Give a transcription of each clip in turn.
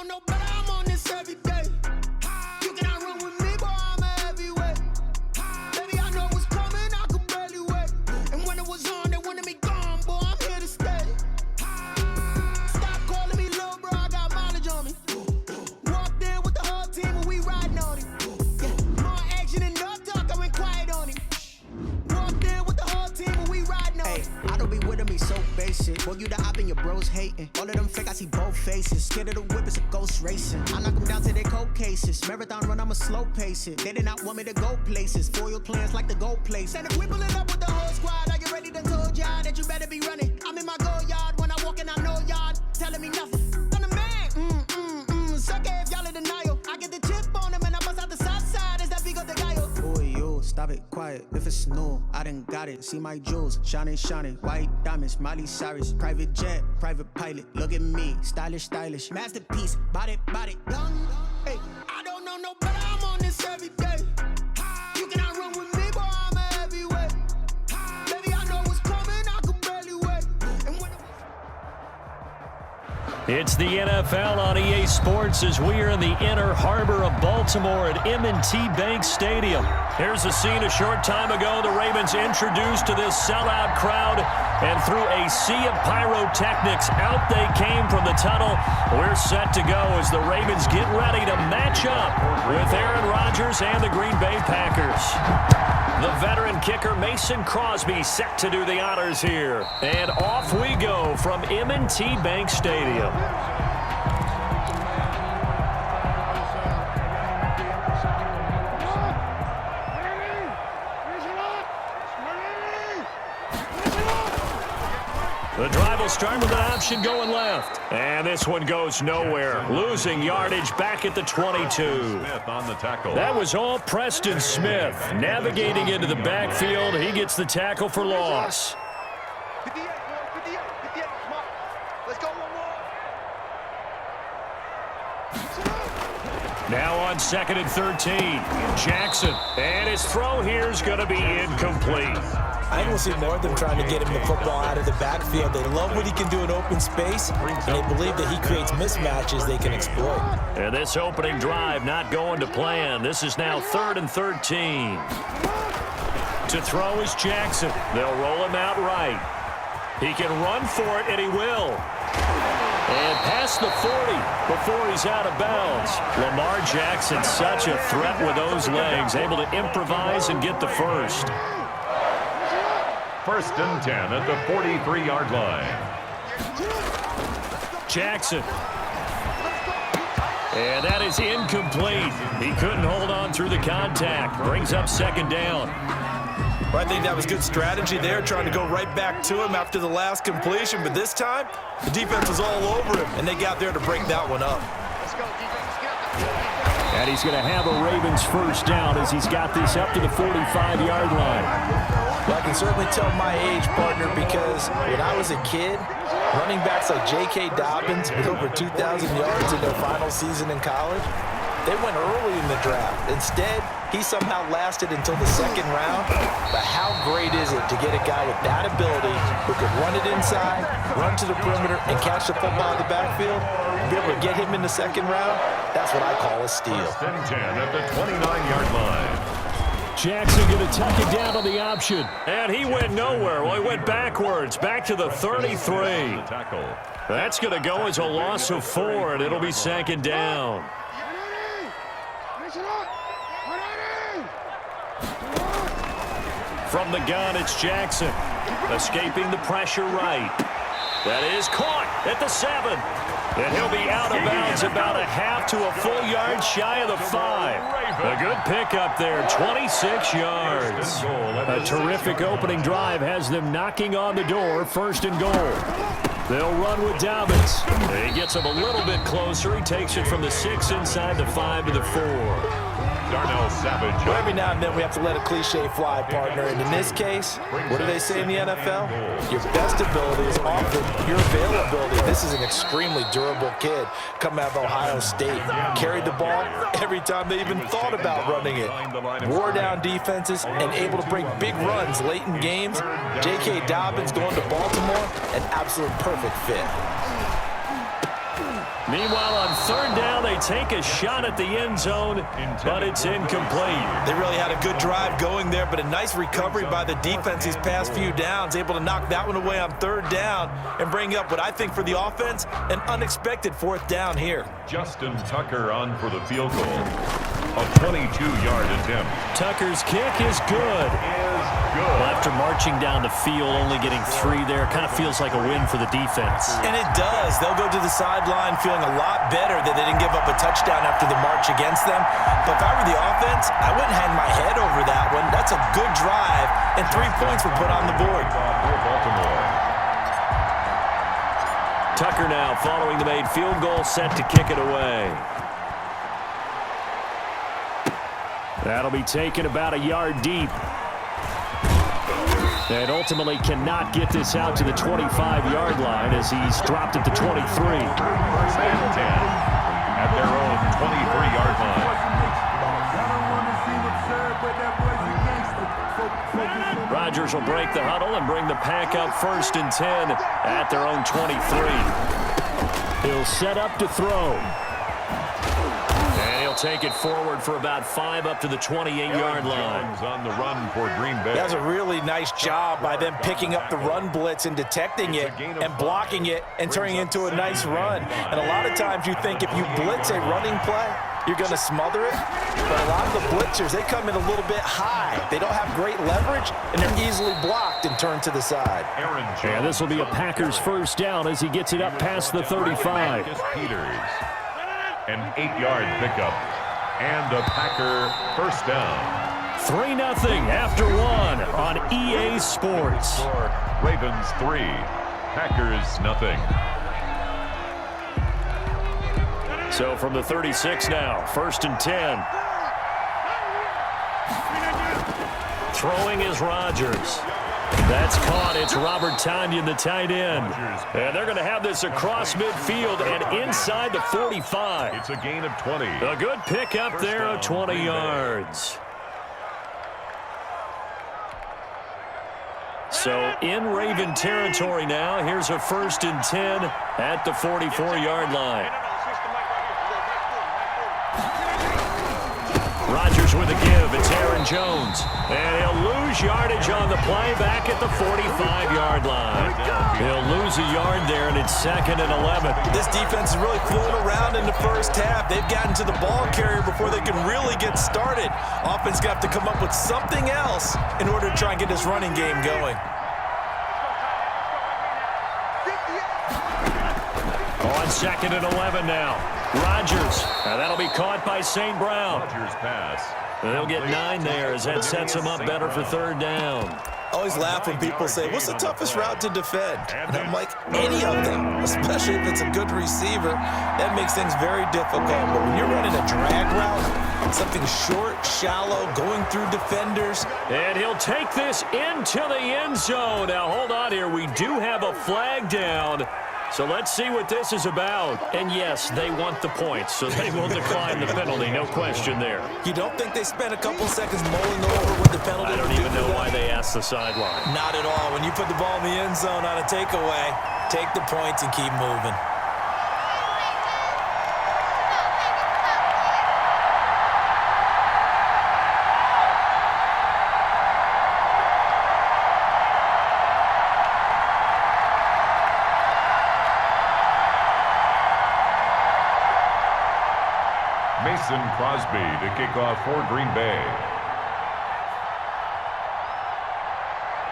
don't know, but I'm on this every day. You cannot run with me, boy, I'm a heavyweight. Baby, I know what's coming, I could barely wait. And when it was on, they wanted me gone, boy, I'm here to stay. Stop calling me little bro, I got mileage on me. Walked in with the whole team and we riding on it. More action and no talk, I went quiet on it. Walked in with the whole team and we riding on it. I don't be with him, he's so basic. Boy, you the op and your bros hating. All of them fake, I see both faces. Scared of the whip, it's a ghost racing. I knock them down to their cold cases. Marathon run, I'ma slow pace it. They did not want me to go places. Foil plans like the gold place. And if we pulling up with the whole squad, are you ready to told y'all that you better be running? I'm in my go yard when I walk in, I know y'all telling me nothing. I'm the man, suck it if y'all in denial. I get the chip on them and I bust out the south side. Is that big of the guy? Boy, you, stop it, quiet. If it's new, I done got it. See my jewels, shining, white diamonds, Miley Cyrus, private jet, private pilot. Look at me, stylish, masterpiece, body, young. Hey, I don't know no better, I'm on this every day. You cannot run with me, boy, I'm a heavyweight. Baby, I know what's coming, I could barely wait. And when It's the NFL on EA Sports as we are in the inner harbor of Baltimore at M&T Bank Stadium. Here's a scene a short time ago. The Ravens introduced to this sellout crowd, and through a sea of pyrotechnics, out they came from the tunnel. We're set to go as the Ravens get ready to match up with Aaron Rodgers and the Green Bay Packers. The veteran kicker Mason Crosby set to do the honors here. And off we go from M&T Bank Stadium. The drive will start with an option going left. And this one goes nowhere. Losing yardage back at the 22. Smith on the tackle. That was all Preston Smith. Navigating into the backfield, he gets the tackle for loss. 58, 58, 58. Come on. Let's go one more. Now on 2nd and 13. Jackson. And his throw here is going to be incomplete. I think we'll see more of them trying to get him the football out of the backfield. They love what he can do in open space, and they believe that he creates mismatches they can exploit. And this opening drive not going to plan. This is now 3rd and 13. To throw is Jackson. They'll roll him out right. He can run for it, and he will. And past the 40 before he's out of bounds. Lamar Jackson, such a threat with those legs, able to improvise and get the first. 1st and 10 at the 43-yard line. Jackson. And that is incomplete. He couldn't hold on through the contact. Brings up 2nd down. Well, I think that was good strategy there, trying to go right back to him after the last completion. But this time, the defense was all over him, and they got there to break that one up. And he's going to have a Ravens first down as he's got this up to the 45-yard line. Well, I can certainly tell my age, partner, because when I was a kid, running backs like J.K. Dobbins with over 2,000 yards in their final season in college, they went early in the draft. Instead, he somehow lasted until the 2nd round. But how great is it to get a guy with that ability who could run it inside, run to the perimeter, and catch the football in the backfield? Be able to get him in the 2nd round, that's what I call a steal. 1st and 10 at the 29-yard line. Jackson going to tuck it down on the option. And he went nowhere. Well, he went backwards, back to the 33. That's going to go as a loss of 4, and it'll be 2nd down. From the gun, it's Jackson. Escaping the pressure right. That is caught at the 7. And he'll be out of bounds about a half to a full yard shy of the 5. A good pickup there, 26 yards. A terrific opening drive has them knocking on the door, 1st and goal. They'll run with Dobbins. He gets him a little bit closer. He takes it from the 6 inside the 5 to the 4. Darnell Savage. Well, every now and then we have to let a cliche fly, partner. And in this case, what do they say in the NFL? Your best ability is often your availability. This is an extremely durable kid coming out of Ohio State. Carried the ball every time they even thought about running it. Wore down defenses and able to break big runs late in games. J.K. Dobbins going to Baltimore, an absolute perfect fit. Meanwhile, on third down, they take a shot at the end zone, but it's incomplete. They really had a good drive going there, but a nice recovery by the defense these past few downs, able to knock that one away on third down and bring up what I think for the offense, an unexpected fourth down here. Justin Tucker on for the field goal. A 22-yard attempt. Tucker's kick is good. Well, after marching down the field, only getting 3 there, kind of feels like a win for the defense. And it does. They'll go to the sideline feeling a lot better that they didn't give up a touchdown after the march against them. But if I were the offense, I wouldn't hang my head over that one. That's a good drive, and 3 points were put on the board. Tucker now following the made field goal, set to kick it away. That'll be taken about a yard deep. And ultimately cannot get this out to the 25-yard line as he's dropped at the 23. First and 10 at their own 23-yard line. Rodgers will break the huddle and bring the pack up 1st and 10 at their own 23. He'll set up to throw. Take it forward for about 5 up to the 28-yard line. On the run for Green Bay. That was a really nice job by them picking up the run blitz and detecting it and blocking it and turning it into a nice run. And a lot of times you think if you blitz a running play, you're going to smother it. But a lot of the blitzers, they come in a little bit high. They don't have great leverage, and they're easily blocked and turned to the side. And this will be a Packers first down as he gets it up past the 35. Peters. An 8-yard pickup and a Packer first down. 3-0 after 1 on EA Sports. Ravens 3, Packers nothing. So from the 36 now, 1st and 10. Throwing is Rodgers. That's caught. It's Robert Tonyan, the tight end. And they're going to have this across midfield and inside the 45. It's a gain of 20. A good pickup there of 20 yards. So in Raven territory now. Here's a 1st and 10 at the 44-yard line. Rodgers with a give. It's Aaron Jones. And he'll lose yardage on the play back at the 45-yard line. He'll lose a yard there, and it's 2nd and 11. This defense is really flown around in the first half. They've gotten to the ball carrier before they can really get started. Offense going to have to come up with something else in order to try and get this running game going. On 2nd and 11 now. Rodgers. Now that'll be caught by St. Brown. Rodgers pass. They'll get 9 there as that sets him up better for 3rd down. I always laugh when people say, what's the toughest route to defend? And I'm like, any of them, especially if it's a good receiver. That makes things very difficult. But when you're running a drag route, something short, shallow, going through defenders. And he'll take this into the end zone. Now, hold on here. We do have a flag down. So let's see what this is about. And yes, they want the points, so they will decline the penalty. No question there. You don't think they spent a couple seconds mulling over what the penalty I don't even know why they asked the sideline. Not at all. When you put the ball in the end zone on a takeaway, take the points and keep moving. Mason Crosby to kick off for Green Bay.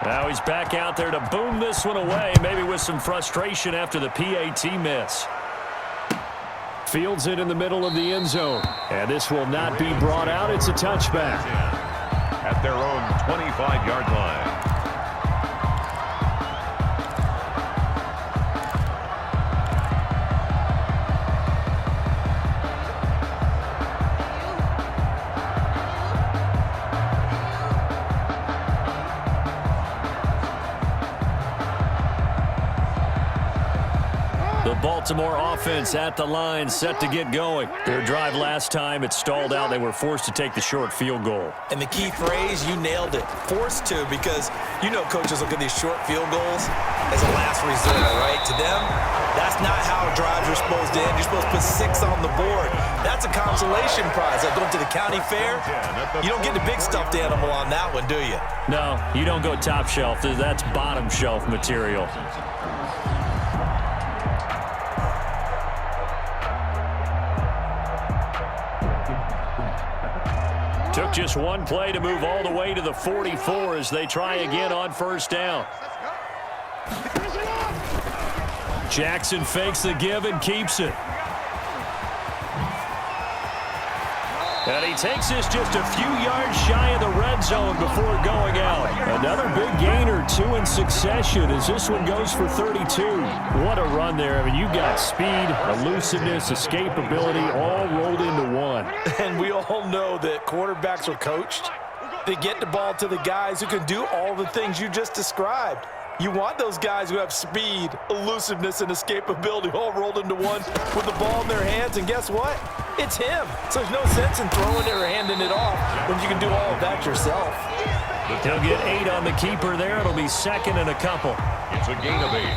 Now he's back out there to boom this one away, maybe with some frustration after the PAT miss. Fields it in the middle of the end zone. And this will not be brought out. It's a touchback. At their own 25-yard line. Baltimore offense at the line, set to get going. Their drive last time, it stalled out. They were forced to take the short field goal. And the key phrase, you nailed it. Forced to, because You know coaches look at these short field goals as a last resort, right? To them, that's not how drives are supposed to end. You're supposed to put 6 on the board. That's a consolation prize. Like going to the county fair, you don't get the big stuffed animal on that one, do you? No, you don't go top shelf. That's bottom shelf material. Took just one play to move all the way to the 44 as they try again on first down. Jackson fakes the give and keeps it. And he takes this just a few yards shy of the red zone before going out. Another big gain or 2 in succession as this one goes for 32. What a run there. I mean, you got speed, elusiveness, escapability all rolled into one. And we all know that quarterbacks are coached. They get the ball to the guys who can do all the things you just described. You want those guys who have speed, elusiveness, and escapability all rolled into one with the ball in their hands, and guess what? It's him. So there's no sense in throwing it or handing it off when you can do all of that yourself. He'll get 8 on the keeper there. It'll be second and a couple. It's a gain of 8.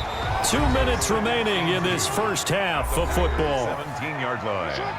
2 minutes remaining in this first half of football. 17-yard line.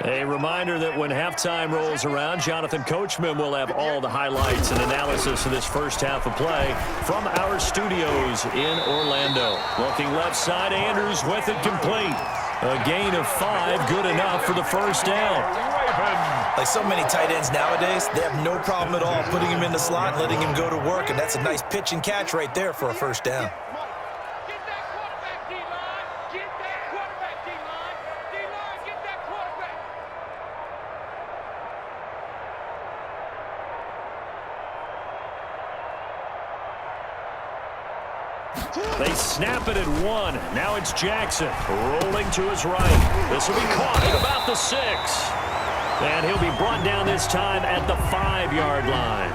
A reminder that when halftime rolls around, Jonathan Coachman will have all the highlights and analysis of this first half of play from our studios in Orlando. Looking left side, Andrews with it complete. A gain of 5, good enough for the first down. Like so many tight ends nowadays, they have no problem at all putting him in the slot and letting him go to work, and that's a nice pitch and catch right there for a first down. They snap it at 1. Now it's Jackson rolling to his right. This will be caught at about the 6. And he'll be brought down this time at the 5-yard line.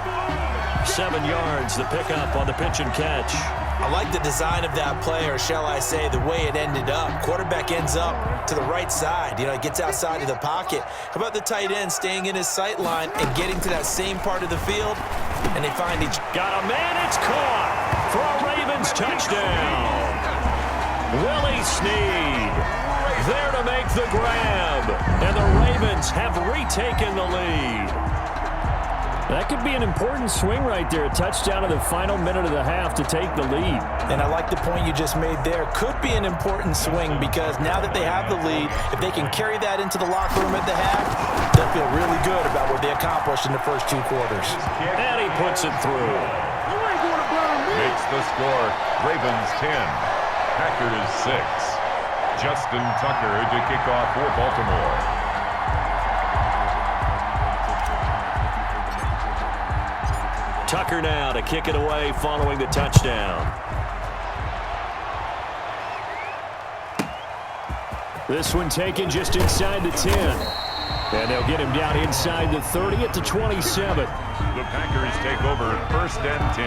7 yards, the pickup on the pitch and catch. I like the design of that play, or shall I say the way it ended up. Quarterback ends up to the right side. You know, he gets outside of the pocket. How about the tight end staying in his sight line and getting to that same part of the field? And they find each... Got a man, it's caught for a Ravens touchdown. Willie Snead there to make the grab. And the Ravens have retaken the lead. That could be an important swing right there. A touchdown in the final minute of the half to take the lead. And I like the point you just made there. Could be an important swing because now that they have the lead, if they can carry that into the locker room at the half, they'll feel really good about what they accomplished in the first 2 quarters. And he puts it through. Makes the score Ravens 10, Packers 6. Justin Tucker to kick off for Baltimore. Tucker now to kick it away following the touchdown. This one taken just inside the 10. And they'll get him down inside the 30 at the 27. The Packers take over first and 10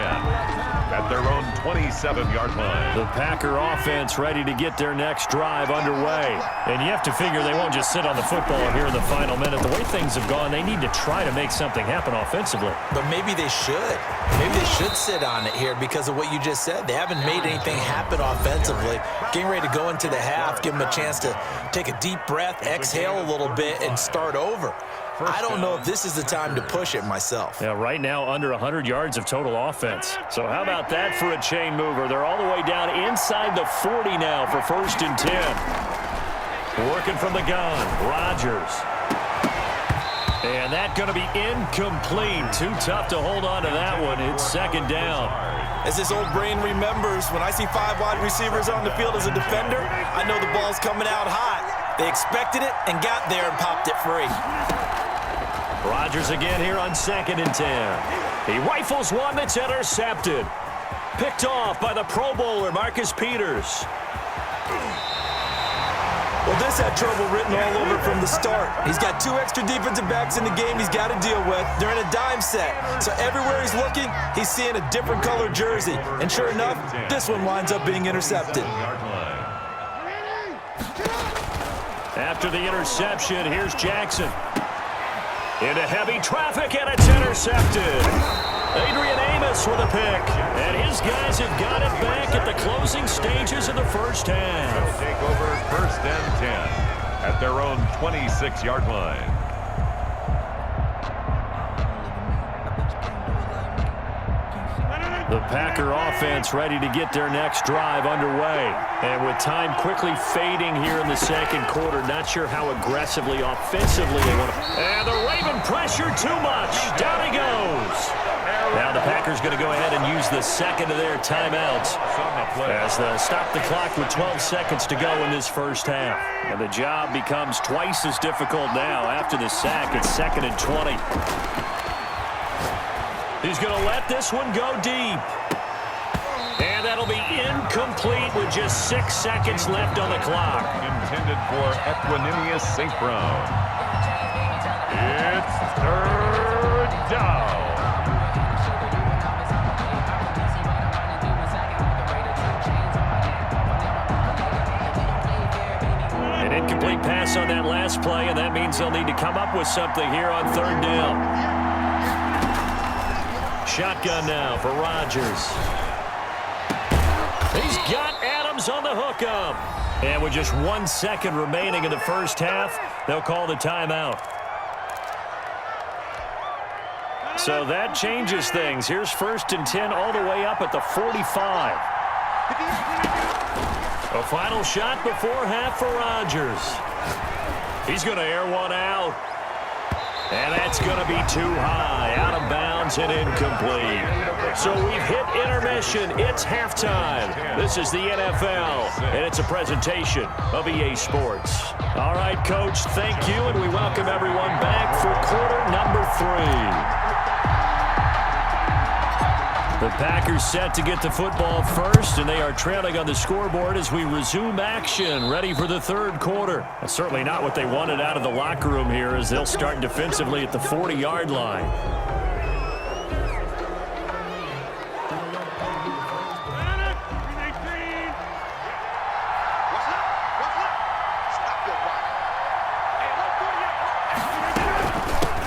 at their own 27-yard line. The Packer offense ready to get their next drive underway. And you have to figure they won't just sit on the football here in the final minute. The way things have gone, they need to try to make something happen offensively. But maybe they should. Maybe they should sit on it here because of what you just said. They haven't made anything happen offensively. Getting ready to go into the half, give them a chance to take a deep breath, exhale a little bit, and start over. I don't know if this is the time to push it myself. Yeah, right now under 100 yards of total offense. So how about that for a chain mover? They're all the way down inside the 40 now for first and 10. Working from the gun, Rodgers. And that's going to be incomplete. Too tough to hold on to that one. It's second down. As this old brain remembers, when I see 5 wide receivers on the field as a defender, I know the ball's coming out hot. They expected it and got there and popped it free. Rodgers again here on second and 10. He rifles one that's intercepted. Picked off by the Pro Bowler, Marcus Peters. Well, this had trouble written all over it from the start. He's got 2 extra defensive backs in the game he's got to deal with. They're in a dime set. So everywhere he's looking, he's seeing a different color jersey. And sure enough, this one winds up being intercepted. After the interception, here's Jackson. Into heavy traffic, and it's intercepted. Adrian Amos with a pick. And his guys have got it back at the closing stages of the first half. They'll take over 1st and 10 at their own 26-yard line. The Packer offense ready to get their next drive underway. And with time quickly fading here in the second quarter, not sure how aggressively, offensively they want to. And the Raven pressure too much. Down he goes. Now the Packers going to go ahead and use the second of their timeouts as they'll stop the clock with 12 seconds to go in this first half. And the job becomes twice as difficult now after the sack. It's 2nd and 20. He's going to let this one go deep. And that'll be incomplete with just 6 seconds left on the clock. Intended for Equanimous St. Brown. It's 3rd down. An incomplete pass on that last play, and that means they'll need to come up with something here on 3rd down. Shotgun now for Rodgers. He's got Adams on the hookup. And with just 1 second remaining in the first half, they'll call the timeout. So that changes things. Here's 1st and 10 all the way up at the 45. A final shot before half for Rodgers. He's going to air one out. And that's going to be too high, out of bounds and incomplete. So we've hit intermission. It's halftime. This is the NFL, and it's a presentation of EA Sports. All right, Coach, thank you, and we welcome everyone back for quarter number 3. The Packers set to get the football first, and they are trailing on the scoreboard as we resume action, ready for the 3rd quarter. That's certainly not what they wanted out of the locker room here as they'll start defensively at the 40-yard line.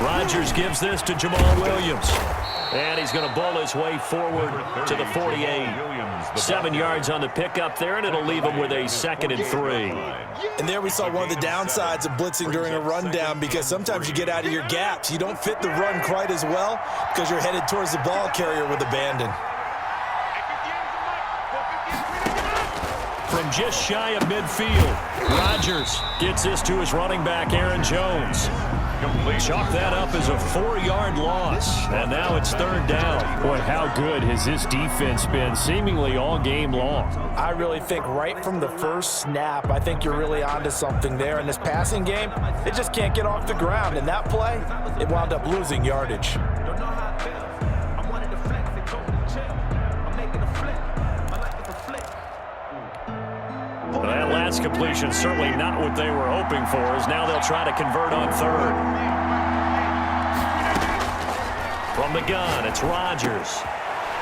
Rodgers gives this to Jamal Williams. And he's going to bowl his way forward to the 48. 7 yards on the pickup there, and it'll leave him with a 2nd and 3. And there we saw one of the downsides of blitzing during a rundown, because sometimes you get out of your gaps. You don't fit the run quite as well because you're headed towards the ball carrier with abandon. From just shy of midfield, Rodgers gets this to his running back, Aaron Jones. Chalk that up as a 4-yard loss, and now it's 3rd down. Boy, how good has this defense been seemingly all game long? I really think right from the first snap, I think you're really onto something there. In this passing game, they just can't get off the ground. And that play, it wound up losing yardage. That last completion certainly not what they were hoping for, as now they'll try to convert on 3rd. From the gun, it's Rodgers.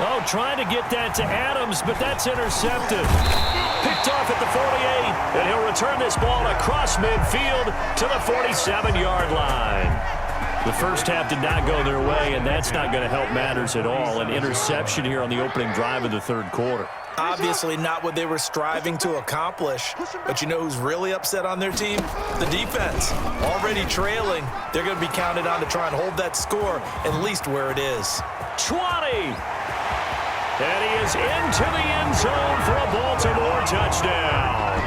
Oh, trying to get that to Adams, but that's intercepted. Picked off at the 48, and he'll return this ball across midfield to the 47-yard line. The first half did not go their way, and that's not going to help matters at all. An interception here on the opening drive of the 3rd quarter. Obviously not what they were striving to accomplish. But you know who's really upset on their team? The defense. Already trailing, they're going to be counted on to try and hold that score at least where it is. 20! And he is into the end zone for a Baltimore touchdown.